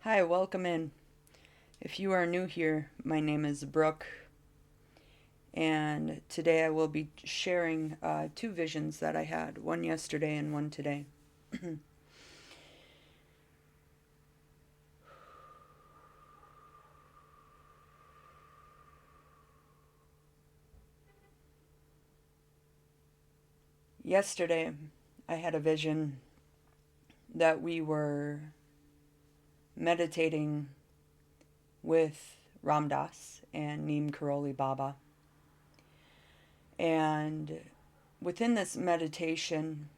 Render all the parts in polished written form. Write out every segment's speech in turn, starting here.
Hi, welcome in. If you are new here, my name is Brooke, and today I will be sharing two visions that I had, one yesterday and one today. Yesterday, I had a vision that we were meditating with Ram Dass and Neem Karoli Baba. And within this meditation,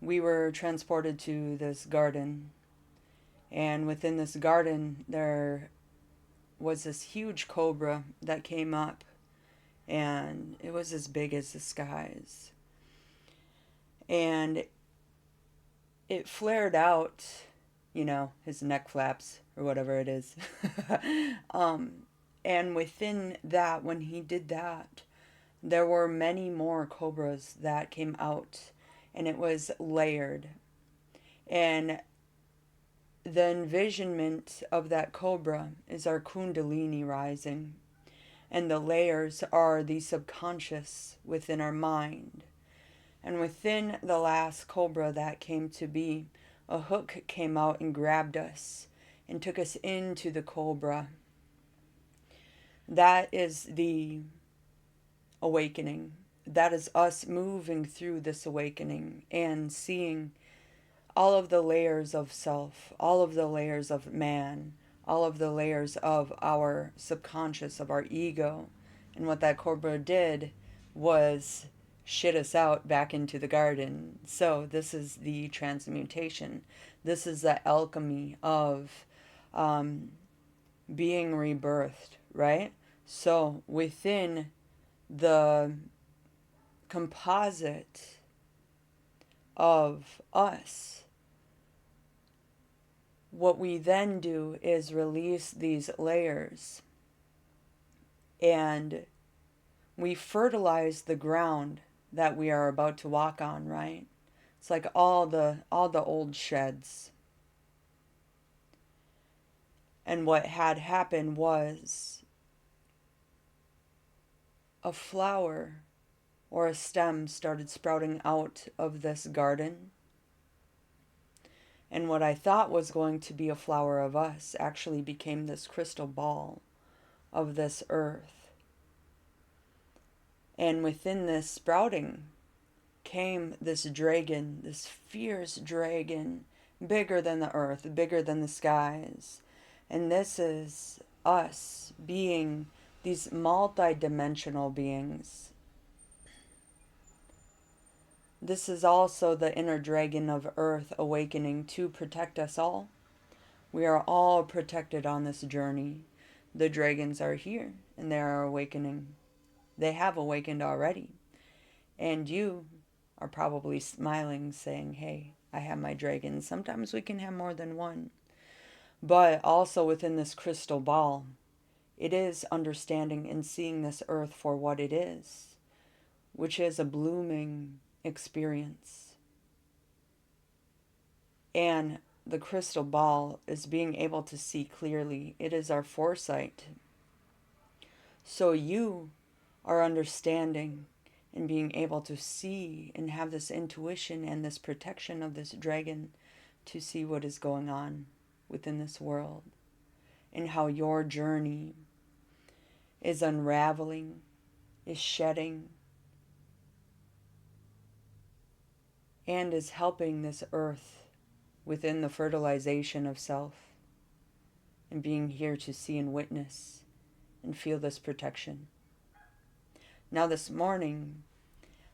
we were transported to this garden. And within this garden, there was this huge cobra that came up, and it was as big as the skies. And it flared out, his neck flaps or whatever it is. And within that, when he did that, there were many more cobras that came out, and it was layered. And the envisionment of that cobra is our kundalini rising, and the layers are the subconscious within our mind. And within the last cobra that came to be, a hook came out and grabbed us and took us into the cobra. That is the awakening. That is us moving through this awakening and seeing all of the layers of self, all of the layers of man, all of the layers of our subconscious, of our ego. And what that cobra did was shit us out back into the garden. So this is the transmutation. This is the alchemy of being rebirthed, right? So within the composite of us, what we then do is release these layers, and we fertilize the ground that we are about to walk on, right? It's like all the old sheds. And what had happened was a flower or a stem started sprouting out of this garden. And what I thought was going to be a flower of us actually became this crystal ball of this earth. And within this sprouting came this dragon, this fierce dragon, bigger than the earth, bigger than the skies. And this is us being these multi-dimensional beings. This is also the inner dragon of earth awakening to protect us all. We are all protected on this journey. The dragons are here and they are awakening. They have awakened already. And you are probably smiling, saying, hey, I have my dragon. Sometimes we can have more than one. But also within this crystal ball, it is understanding and seeing this earth for what it is, which is a blooming experience. And the crystal ball is being able to see clearly. It is our foresight. So you are understanding and being able to see and have this intuition and this protection of this dragon to see what is going on within this world and how your journey is unraveling, is shedding, and is helping this earth within the fertilization of self and being here to see and witness and feel this protection. Now this morning,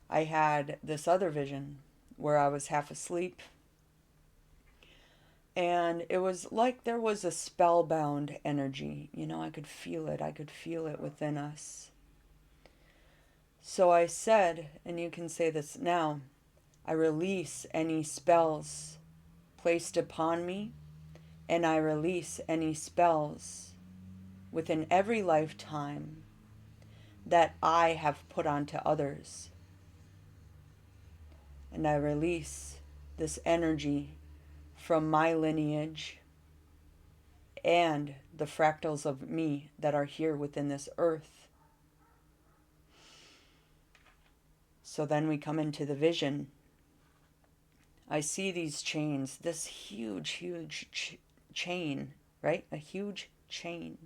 I had this other vision where I was half asleep, and it was like there was a spellbound energy. I could feel it. I could feel it within us. So I said, and you can say this now, I release any spells placed upon me, and I release any spells within every lifetime that I have put onto others. And I release this energy from my lineage and the fractals of me that are here within this earth. So then we come into the vision. I see these chains, this huge chain, right? A huge chain.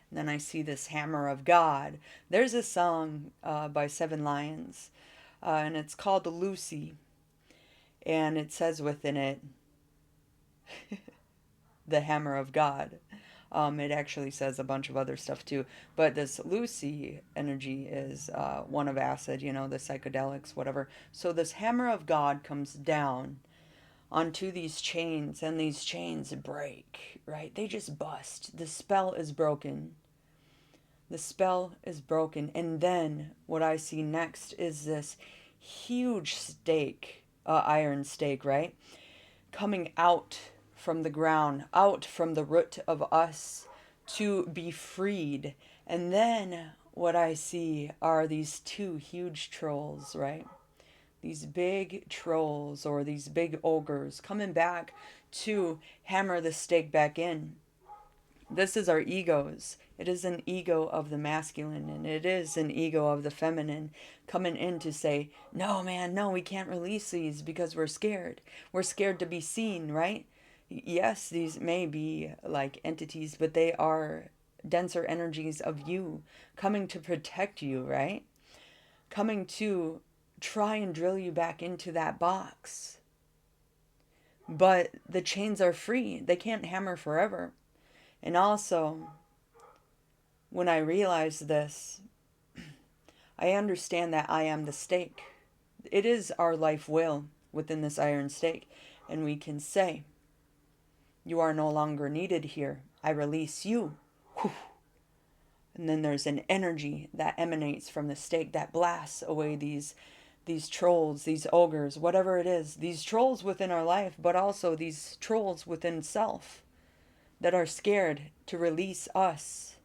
And then I see this hammer of God. There's a song by Seven Lions, and it's called Lucy. And it says within it, the hammer of God. It actually says a bunch of other stuff too. But this Lucy energy is one of acid, the psychedelics, whatever. So this hammer of God comes down onto these chains, and these chains break, right? They just bust. The spell is broken. The spell is broken. And then what I see next is this huge stake, iron stake, right? Coming out from the ground, out from the root of us to be freed. And then what I see are these two huge trolls, right? These big trolls or these big ogres coming back to hammer the stake back in. This is our egos. It is an ego of the masculine, and it is an ego of the feminine coming in to say, no, man, no, we can't release these because we're scared. We're scared to be seen, right? Yes, these may be like entities, but they are denser energies of you coming to protect you, right? Coming to try and drill you back into that box. But the chains are free. They can't hammer forever. And also, when I realize this, I understand that I am the stake. It is our life will within this iron stake. And we can say, you are no longer needed here. I release you. And then there's an energy that emanates from the stake that blasts away these trolls, these ogres, whatever it is. These trolls within our life, but also these trolls within self that are scared to release us,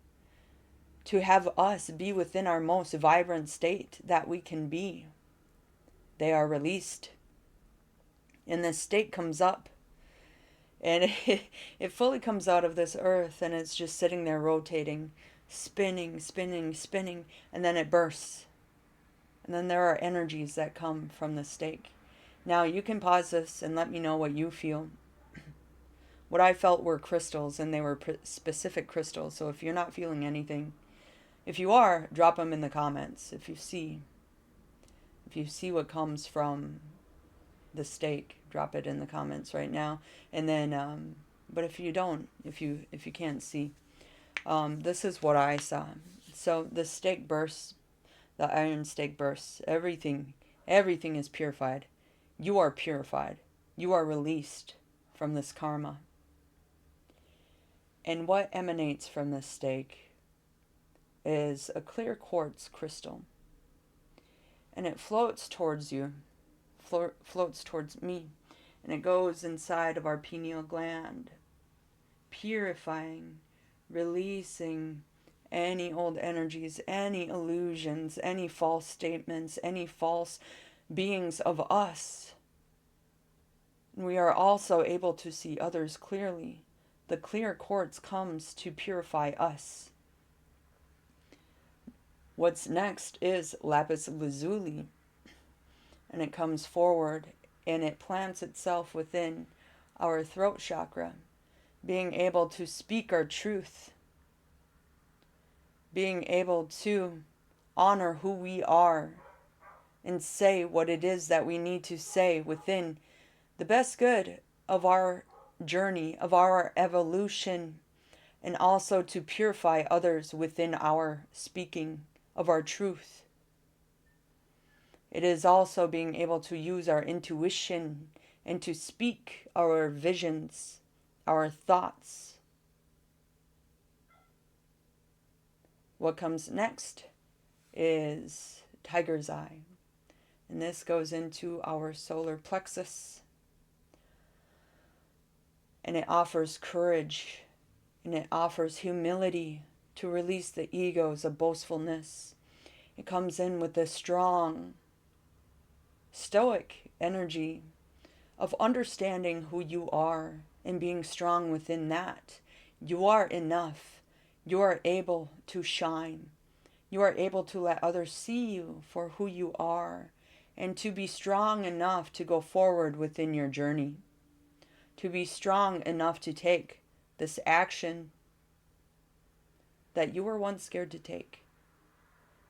to have us be within our most vibrant state that we can be. They are released. And this state comes up. And it fully comes out of this earth, and it's just sitting there rotating, spinning, spinning, spinning, and then it bursts. And then there are energies that come from the stake. Now you can pause this and let me know what you feel. What I felt were crystals, and they were specific crystals. So if you're not feeling anything, if you are, drop them in the comments. If you see what comes from the stake, drop it in the comments right now. And then, but if you don't, if you can't see, this is what I saw. So the stake bursts, the iron stake bursts. Everything is purified. You are purified. You are released from this karma. And what emanates from this stake is a clear quartz crystal. And it floats towards you, floats towards me. And it goes inside of our pineal gland, purifying, releasing any old energies, any illusions, any false statements, any false beings of us. And we are also able to see others clearly. The clear quartz comes to purify us. What's next is lapis lazuli, and it comes forward and it plants itself within our throat chakra, being able to speak our truth, being able to honor who we are and say what it is that we need to say within the best good of our journey, of our evolution, and also to purify others within our speaking of our truth. It is also being able to use our intuition and to speak our visions, our thoughts. What comes next is tiger's eye. And this goes into our solar plexus. And it offers courage, and it offers humility to release the egos of boastfulness. It comes in with a strong, stoic energy of understanding who you are and being strong within that. You are enough. You are able to shine. You are able to let others see you for who you are and to be strong enough to go forward within your journey, to be strong enough to take this action that you were once scared to take.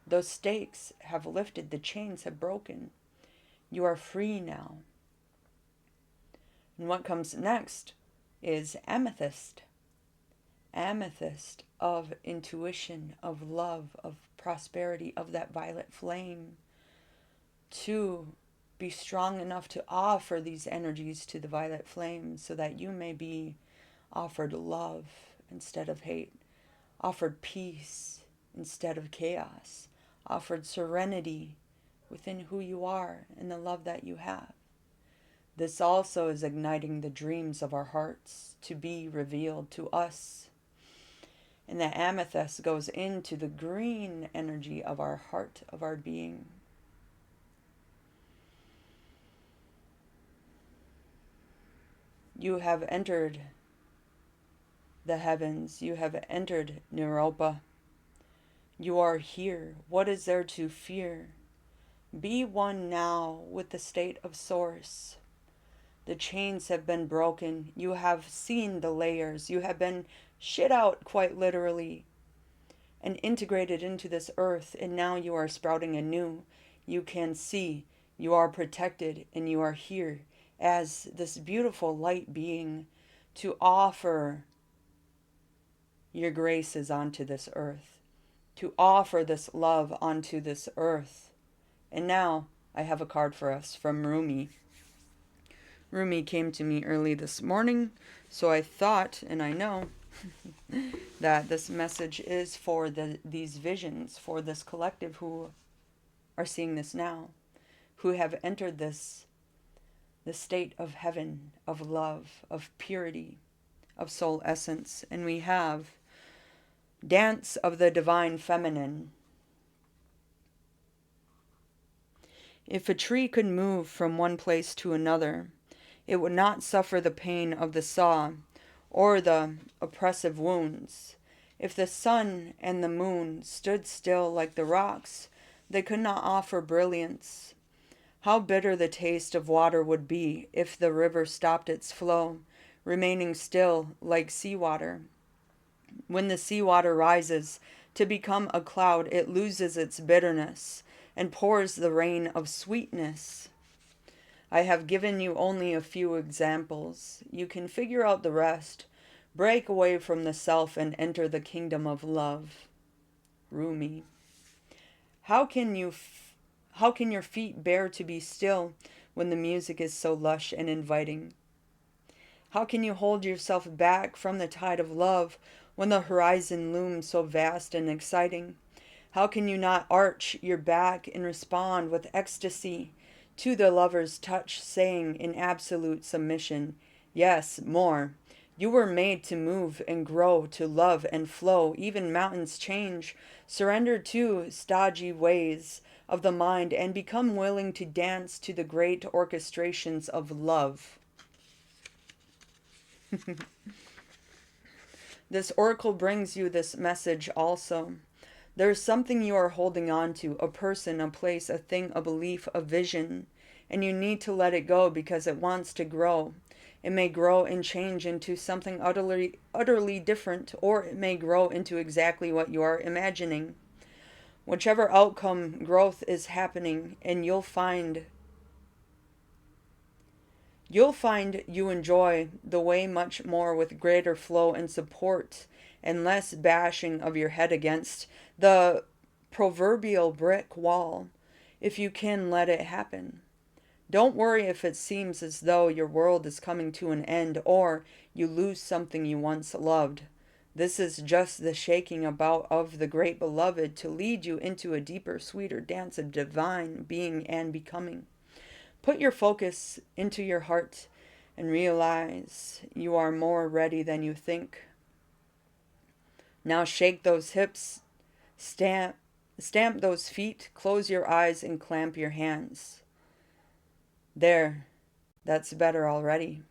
Those stakes have lifted, the chains have broken. You are free now. And what comes next is amethyst. Amethyst of intuition, of love, of prosperity, of that violet flame. To be strong enough to offer these energies to the violet flame so that you may be offered love instead of hate, offered peace instead of chaos, offered serenity within who you are and the love that you have. This also is igniting the dreams of our hearts to be revealed to us. And the amethyst goes into the green energy of our heart, of our being. You have entered the heavens. You have entered Naropa. You are here. What is there to fear? Be one now with the state of source. The chains have been broken. You have seen the layers. You have been shit out, quite literally, and integrated into this earth, and now you are sprouting anew. You can see. You are protected, and you are here as this beautiful light being to offer your graces onto this earth, to offer this love onto this earth. And now I have a card for us from Rumi. Rumi came to me early this morning, so I thought, and I know, that this message is for these visions, for this collective who are seeing this now, who have entered the state of heaven, of love, of purity, of soul essence. And we have dance of the divine feminine. If a tree could move from one place to another, it would not suffer the pain of the saw or the oppressive wounds. If the sun and the moon stood still like the rocks, they could not offer brilliance. How bitter the taste of water would be if the river stopped its flow, remaining still like seawater. When the seawater rises to become a cloud, it loses its bitterness and pours the rain of sweetness. I have given you only a few examples. You can figure out the rest. Break away from the self and enter the kingdom of love. Rumi. How can your feet bear to be still when the music is so lush and inviting? How can you hold yourself back from the tide of love when the horizon looms so vast and exciting? How can you not arch your back and respond with ecstasy to the lover's touch, saying in absolute submission, yes, more. You were made to move and grow, to love and flow. Even mountains change. Surrender to stodgy ways of the mind and become willing to dance to the great orchestrations of love. This oracle brings you this message also. There is something you are holding on to, a person, a place, a thing, a belief, a vision, and you need to let it go because it wants to grow. It may grow and change into something utterly different, or it may grow into exactly what you are imagining. Whichever outcome growth is happening, and you'll find you enjoy the way much more with greater flow and support and less bashing of your head against the proverbial brick wall, if you can let it happen. Don't worry if it seems as though your world is coming to an end or you lose something you once loved. This is just the shaking about of the great beloved to lead you into a deeper, sweeter dance of divine being and becoming. Put your focus into your heart and realize you are more ready than you think. Now shake those hips, stamp those feet, close your eyes and clamp your hands. There, that's better already.